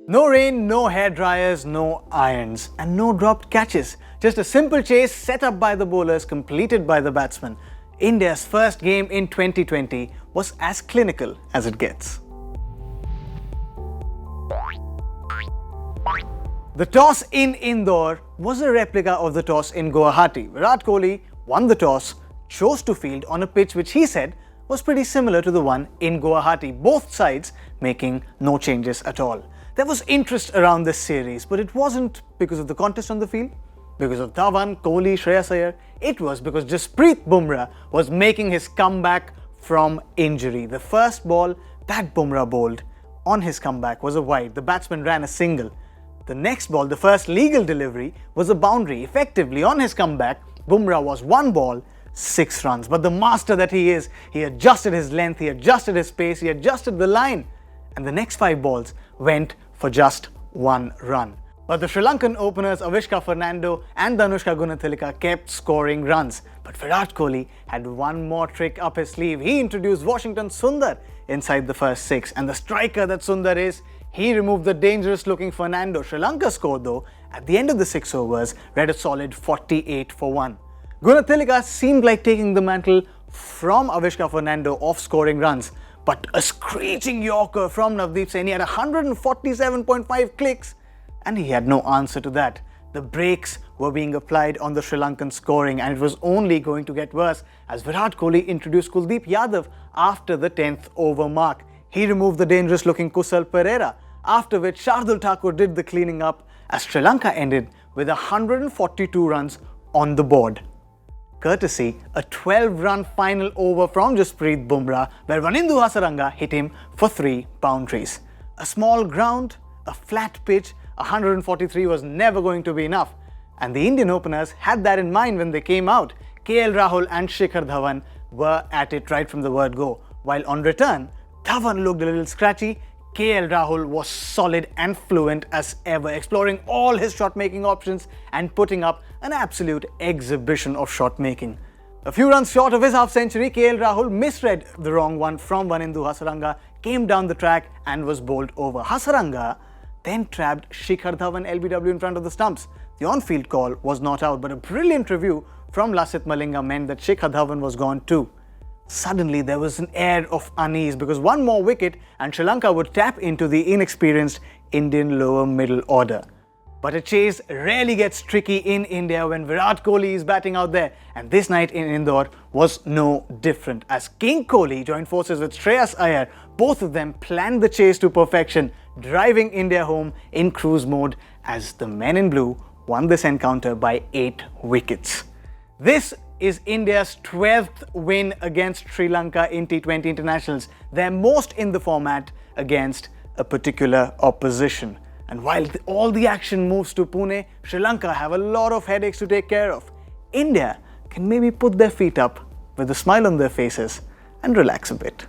No rain, no hair dryers, no irons, and no dropped catches. Just a simple chase set up by the bowlers, completed by the batsmen. India's first game in 2020 was as clinical as it gets. The toss in Indore was a replica of the toss in Guwahati. Virat Kohli won the toss, chose to field on a pitch which he said was pretty similar to the one in Guwahati, both sides making no changes at all. There was interest around this series, but it wasn't because of the contest on the field, because of Dhawan, Kohli, Shreyas Iyer. It was because Jasprit Bumrah was making his comeback from injury. The first ball that Bumrah bowled on his comeback was a wide. The batsman ran a single. The next ball, the first legal delivery, was a boundary. Effectively, on his comeback, Bumrah was 1 ball, 6 runs. But the master that he is, he adjusted his length, he adjusted his pace, he adjusted the line. And the next 5 balls went for just 1 run. But the Sri Lankan openers Avishka Fernando and Danushka Gunathilaka kept scoring runs. But Virat Kohli had one more trick up his sleeve. He introduced Washington Sundar inside the first 6. And the striker that Sundar is, he removed the dangerous looking Fernando. Sri Lanka scored though, at the end of the 6 overs, read a solid 48 for 1. Gunathilaka seemed like taking the mantle from Avishka Fernando off scoring runs. But a screeching Yorker from Navdeep Saini had 147.5 clicks, and he had no answer to that. The brakes were being applied on the Sri Lankan scoring, and it was only going to get worse as Virat Kohli introduced Kuldeep Yadav after the 10th over mark. He removed the dangerous looking Kusal Pereira, after which Shardul Thakur did the cleaning up as Sri Lanka ended with 142 runs on the board. Courtesy a 12-run final over from Jasprit Bumrah, where Wanindu Hasaranga hit him for 3 boundaries. A small ground, a flat pitch, 143 was never going to be enough. And the Indian openers had that in mind when they came out. KL Rahul and Shikhar Dhawan were at it right from the word go. While on return, Dhawan looked a little scratchy. KL Rahul was solid and fluent as ever, exploring all his shot-making options and putting up an absolute exhibition of shot-making. A few runs short of his half-century, KL Rahul misread the wrong one from Wanindu Hasaranga, came down the track and was bowled over. Hasaranga then trapped Shikhar Dhawan LBW in front of the stumps. The on-field call was not out, but a brilliant review from Lasith Malinga meant that Shikhar Dhawan was gone too. Suddenly, there was an air of unease because one more wicket and Sri Lanka would tap into the inexperienced Indian lower middle order. But a chase rarely gets tricky in India when Virat Kohli is batting out there, and this night in Indore was no different. As King Kohli joined forces with Shreyas Iyer, both of them planned the chase to perfection, driving India home in cruise mode as the men in blue won this encounter by 8 wickets. This is India's 12th win against Sri Lanka in T20 internationals, their most in the format against a particular opposition. And while all the action moves to Pune, Sri Lanka have a lot of headaches to take care of. India can maybe put their feet up with a smile on their faces and relax a bit.